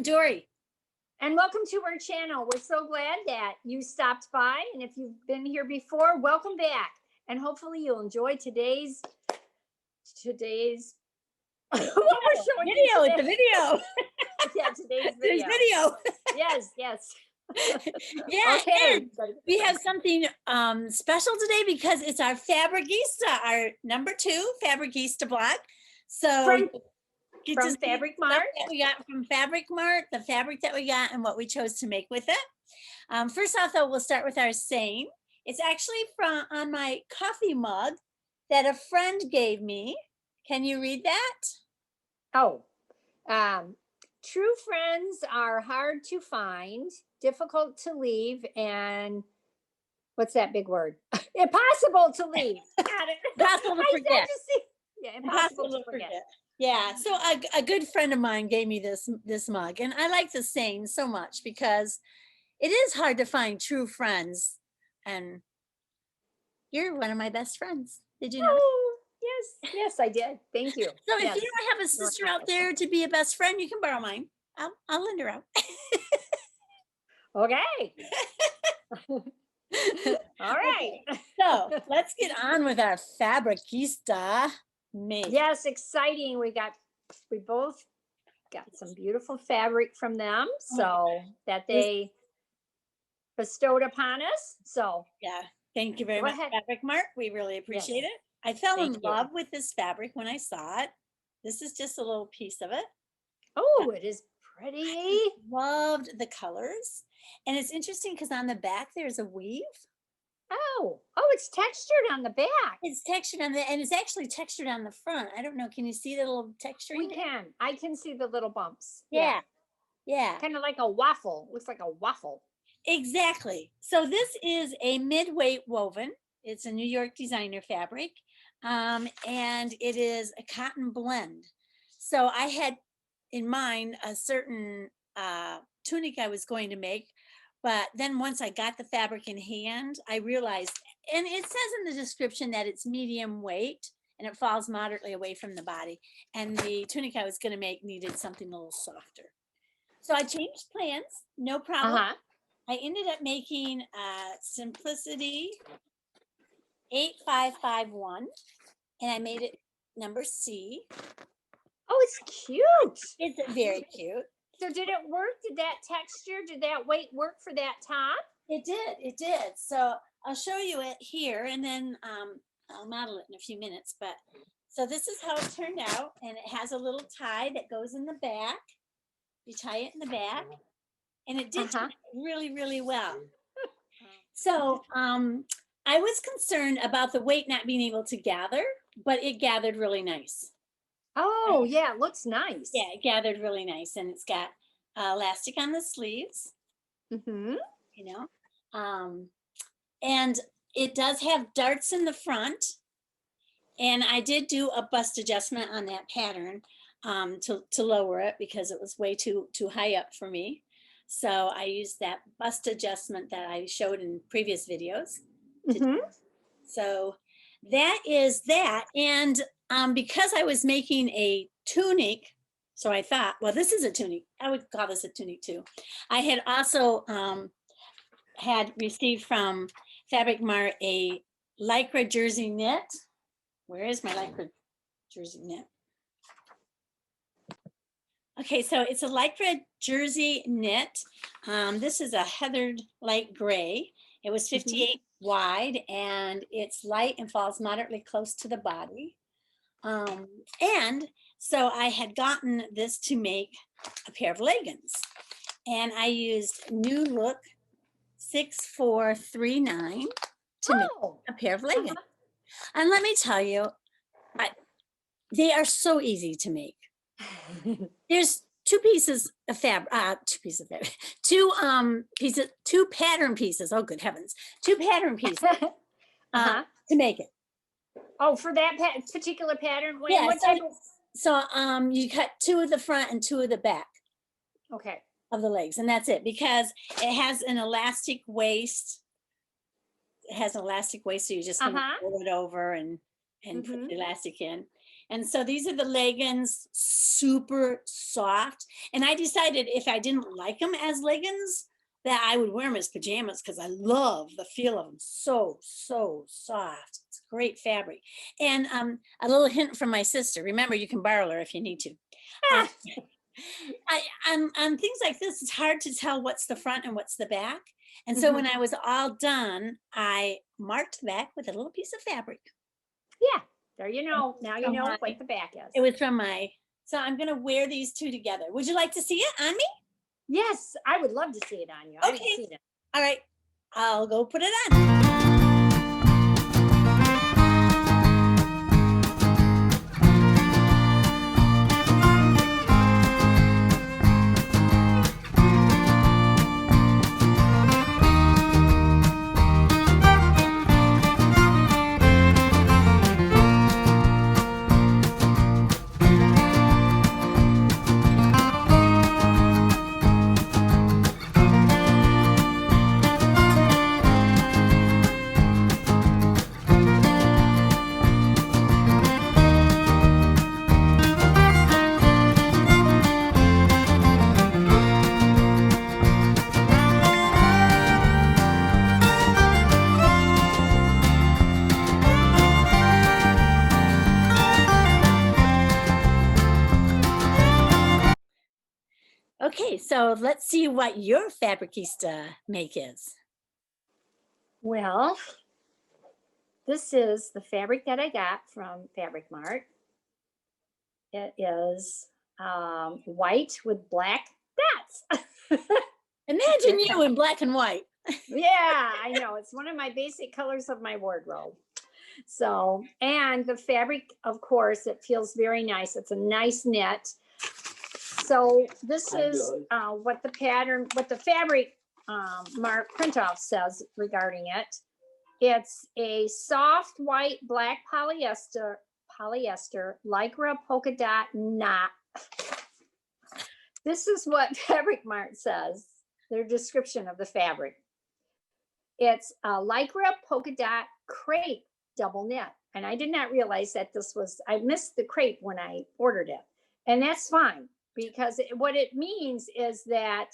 I'm Dory. And welcome to our channel. We're so glad that you stopped by. And if you've been here before, welcome back. And hopefully you'll enjoy today's what we're showing Video, it's a video. Yeah, today's There's video. video. Yes. Yeah, Okay. and we have something special today because it's our Fabricista, our #2 Fabricista block. So get to From see FabricMart. that we got from FabricMart, the fabric that we got and what we chose to make with it. First off, though, we'll start with our saying. It's actually from on my coffee mug that a friend gave me. Can you read that? Oh, true friends are hard to find, difficult to leave, and what's that big word? Impossible to leave. Got it. Impossible to forget. Yeah, impossible to forget. Yeah, so a good friend of mine gave me this mug, and I like the saying so much because it is hard to find true friends, and you're one of my best friends. Did you know? Oh, yes, I did. Thank you. So yes. if you don't have a sister out there to be a best friend, you can borrow mine. I'll lend her out. Okay. All right. So let's get on with our Fabricista make. Yes, exciting. We both got some beautiful fabric from them, so that they bestowed upon us. So yeah, thank you very much, FabricMart. We really appreciate it. I fell in love with this fabric when I saw it. This is just a little piece of it. Oh, it is pretty. I loved the colors. And it's interesting because on the back there's a weave. Oh, it's textured on the back. It's textured on and it's actually textured on the front. I don't know. Can you see the little texture? We can. I can see the little bumps. Yeah. Kind of like a waffle. Looks like a waffle. Exactly. So this is a mid-weight woven. It's a New York designer fabric. And it is a cotton blend. So I had in mind a certain tunic I was going to make, but then once I got the fabric in hand, I realized, and it says in the description that it's medium weight and it falls moderately away from the body, and the tunic I was going to make needed something a little softer. So I changed plans, no problem. I ended up making Simplicity 8551, and I made it number C. Oh, it's cute. It's very cute. So did it work? Did that texture, did that weight work for that top? It did. So I'll show you it here, and then I'll model it in a few minutes. But so this is how it turned out, and it has a little tie that goes in the back. You tie it in the back, and it did really, really well. So I was concerned about the weight not being able to gather, but it gathered really nice. Oh, yeah, it looks nice. Yeah, it gathered really nice, and it's got elastic on the sleeves. You know, and it does have darts in the front, and I did do a bust adjustment on that pattern to lower it because it was way too high up for me. So I used that bust adjustment that I showed in previous videos. So that is that. And because I was making a tunic, so I thought, well, this is a tunic. I would call this a tunic too. I had also had received from FabricMart a Lycra jersey knit. Where is my Lycra jersey knit? Okay, so it's a Lycra jersey knit. This is a heathered light gray. It was 58 wide, and it's light and falls moderately close to the body. And so I had gotten this to make a pair of leggings, and I used New Look 6439 to make a pair of leggings. And let me tell you, they are so easy to make. There's two pattern pieces. Oh, good heavens. Two pattern pieces to make it. Oh, for that particular pattern? Yeah, so you cut two of the front and two of the back. Okay. Of the legs, and that's it, because it has an elastic waist. It has an elastic waist, so you just roll it over and put the elastic in. And so these are the leggings, super soft. And I decided if I didn't like them as leggings, that I would wear them as pajamas because I love the feel of them. So, so soft. It's great fabric. And a little hint from my sister. Remember, you can borrow her if you need to. On things like this, it's hard to tell what's the front and what's the back. And so when I was all done, I marked the back with a little piece of fabric. Yeah, there you know. Now you know what the back is. It was from so I'm going to wear these two together. Would you like to see it on me? Yes, I would love to see it on you. Okay. I haven't seen it. All right. I'll go put it on. Okay, so let's see what your Fabricista make is. Well, this is the fabric that I got from FabricMart. It is white with black dots. Imagine you in black and white. Yeah, I know. It's one of my basic colors of my wardrobe. So, and the fabric, of course, it feels very nice. It's a nice knit. So this is what the pattern, what the Fabric Mart print-off says regarding it. It's a soft white black polyester Lycra polka dot knot. This is what FabricMart says, their description of the fabric. It's a Lycra polka dot crepe double knit. And I did not realize that this was, I missed the crepe when I ordered it. And that's fine, because what it means is that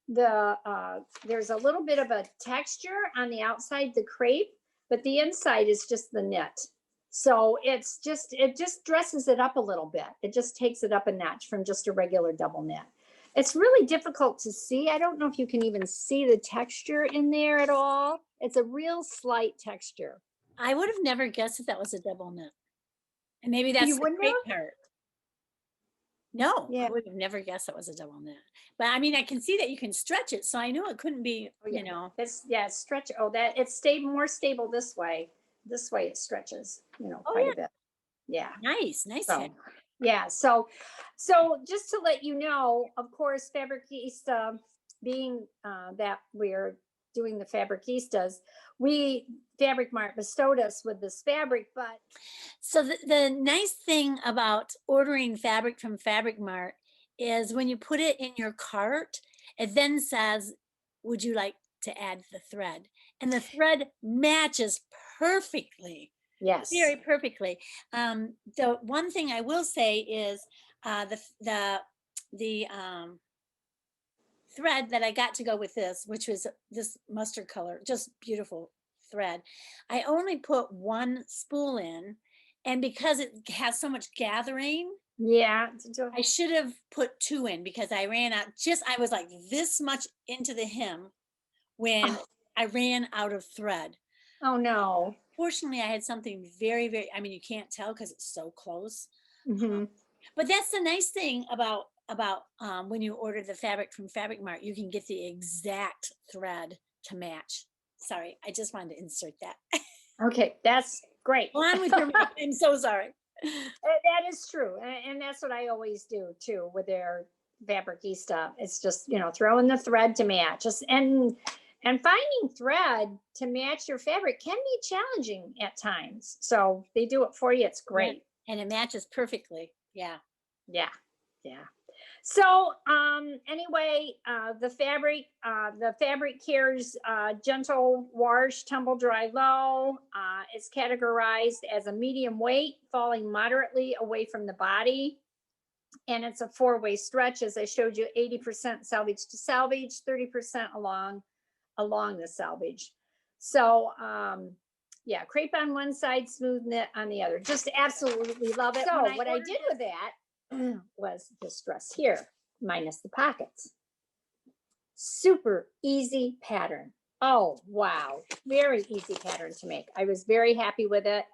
there's a little bit of a texture on the outside, the crepe, but the inside is just the knit. So it just dresses it up a little bit. It just takes it up a notch from just a regular double knit. It's really difficult to see. I don't know if you can even see the texture in there at all. It's a real slight texture. I would have never guessed that was a double knit. And maybe that's the great part. No, yeah. I would have never guessed that was a double knit. But I mean, I can see that you can stretch it, so I knew it couldn't be, you know. It's stretch. Oh, that it's stayed more stable this way. This way it stretches, quite a bit. Yeah. Nice. So, yeah. So just to let you know, of course, Fabricista, being that we're doing the Fabricistas, FabricMart bestowed us with this fabric, but. So the nice thing about ordering fabric from FabricMart is when you put it in your cart, it then says, would you like to add the thread? And the thread matches perfectly. Yes. Very perfectly. The one thing I will say is the thread that I got to go with this, which was this mustard color, just beautiful thread. I only put one spool in, and because it has so much gathering, I should have put two in, because I ran out, I was like this much into the hem when I ran out of thread. Oh no. Fortunately, I had something very, very, I mean, you can't tell because it's so close. Mm-hmm. But that's the nice thing about when you order the fabric from FabricMart, you can get the exact thread to match. Sorry, I just wanted to insert that. Okay, that's great. Go on with your make. I'm so sorry. That is true. And that's what I always do too with their Fabricista. It's just, throw in the thread to match. And finding thread to match your fabric can be challenging at times. So they do it for you. It's great. And it matches perfectly. Yeah. Yeah. Yeah. So anyway, the fabric care's gentle wash, tumble dry low. It's categorized as a medium weight, falling moderately away from the body. And it's a 4-way stretch, as I showed you, 80% salvage to salvage, 30% along the salvage. So yeah, crepe on one side, smooth knit on the other. Just absolutely love it. So what I did with that was this dress here, minus the pockets. Super easy pattern. Oh, wow. Very easy pattern to make. I was very happy with it.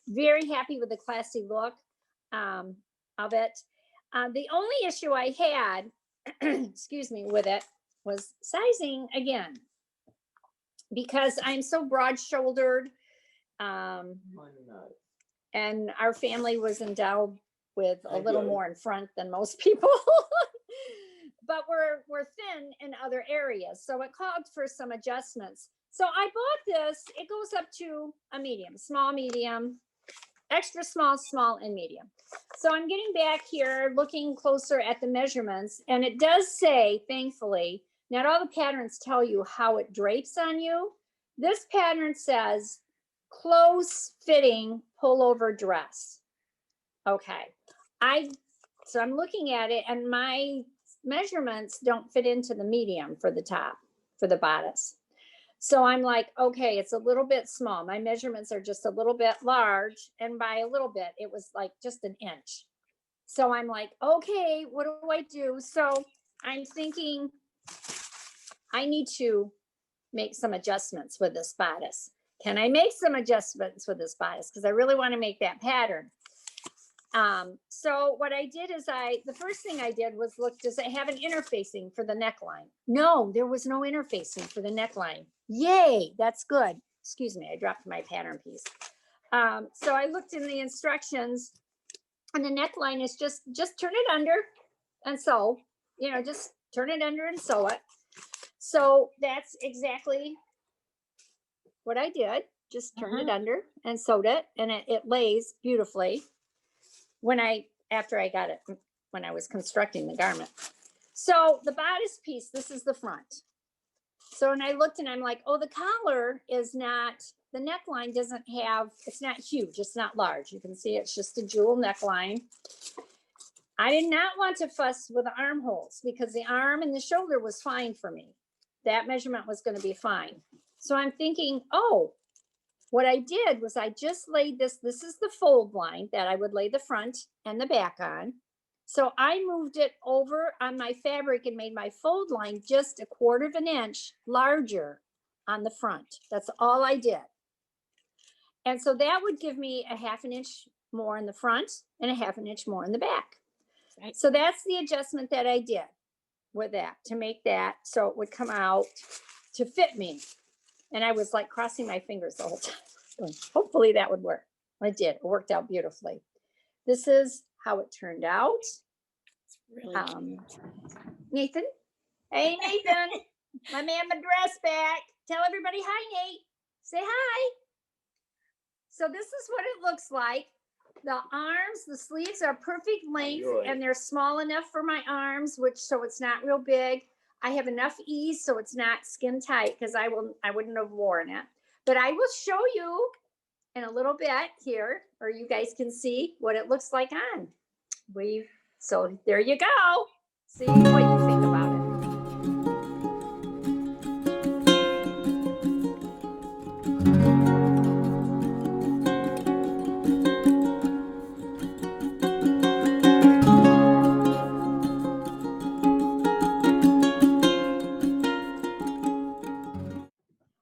Very happy with the classy look of it. The only issue I had, excuse me, with it was sizing again, because I'm so broad-shouldered, and our family was endowed with a little more in front than most people. But we're thin in other areas, so it called for some adjustments. So I bought this. It goes up to a medium, small, medium, extra small, small, and medium. So I'm getting back here, looking closer at the measurements, and it does say, thankfully, not all the patterns tell you how it drapes on you. This pattern says close fitting pullover dress. Okay, so I'm looking at it, and my measurements don't fit into the medium for the top, for the bodice. So I'm like, okay, it's a little bit small. My measurements are just a little bit large, and by a little bit, it was like just an inch. So I'm like, okay, what do I do? So I'm thinking I need to make some adjustments with this bodice. Can I make some adjustments with this bodice? Because I really want to make that pattern. So what I did is the first thing I did was look, does it have an interfacing for the neckline? No, there was no interfacing for the neckline. Yay, that's good. Excuse me, I dropped my pattern piece. So I looked in the instructions, and the neckline is just turn it under and sew, just turn it under and sew it. So that's exactly what I did. Just turned it under and sewed it, and it lays beautifully after I got it, when I was constructing the garment. So the bodice piece, this is the front. So when I looked, and I'm like, oh, the collar is not, the neckline doesn't have, it's not huge, it's not large. You can see it's just a jewel neckline. I did not want to fuss with the armholes, because the arm and the shoulder was fine for me. That measurement was going to be fine. So I'm thinking, oh, what I did was I just laid this is the fold line that I would lay the front and the back on. So I moved it over on my fabric and made my fold line just 1/4 of an inch larger on the front. That's all I did. And so that would give me 1/2 an inch more in the front and 1/2 an inch more in the back. Right. So that's the adjustment that I did with that, to make that so it would come out to fit me. And I was like crossing my fingers the whole time. Hopefully that would work. It did. It worked out beautifully. This is how it turned out. It's really Nathan. Hey, Nathan. Let me have my dress back. Tell everybody hi, Nate. Say hi. So this is what it looks like. The arms, the sleeves are perfect length, and they're small enough for my arms, so it's not real big. I have enough ease so it's not skin tight, because I wouldn't have worn it. But I will show you in a little bit here, or you guys can see what it looks like on. So there you go. See what you think about it.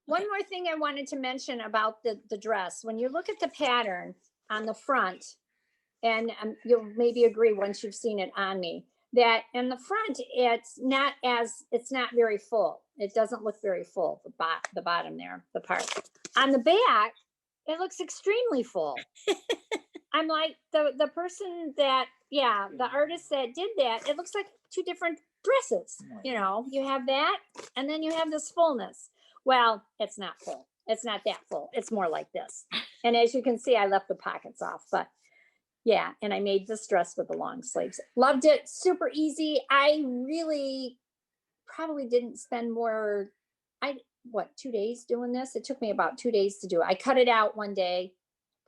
One more thing I wanted to mention about the dress. When you look at the pattern on the front, and you'll maybe agree once you've seen it on me, that in the front, it's not very full. It doesn't look very full, the bottom there, the part. On the back, it looks extremely full. I'm like, the person that, the artist that did that, it looks like 2 different dresses. You have that, and then you have this fullness. Well, it's not full. It's not that full. It's more like this. And as you can see, I left the pockets off, but Yeah, and I made this dress with the long sleeves. Loved it. Super easy. I really probably didn't spend more, 2 days doing this? It took me about 2 days to do it. I cut it out one day,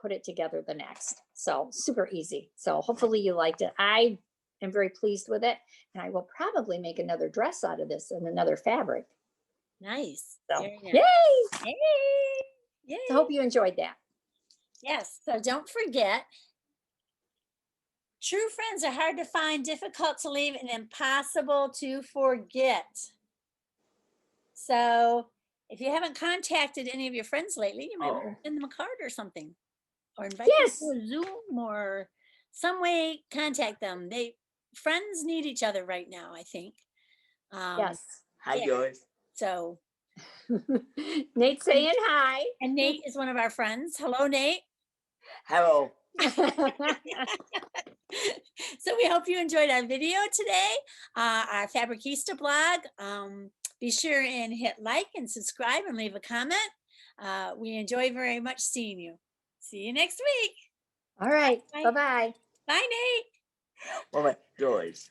put it together the next. So super easy. So hopefully you liked it. I am very pleased with it. And I will probably make another dress out of this in another fabric. Nice. So, Very nice. yay! Yay! Yay! So hope you enjoyed that. Yes. So don't forget, true friends are hard to find, difficult to leave, and impossible to forget. So if you haven't contacted any of your friends lately, you might want to send them a card or something, or invite Yes. them to a Zoom or some way. Contact them. Friends need each other right now, I think. Yes. Hi, yeah. Joyce. So Nate's saying hi. and Nate is one of our friends. Hello, Nate. Hello. So we hope you enjoyed our video today, our Fabricista blog. Be sure and hit like and subscribe and leave a comment. We enjoy very much seeing you. See you next week. All right. Bye. Bye-bye. Bye, Nate. Moment, Joyce.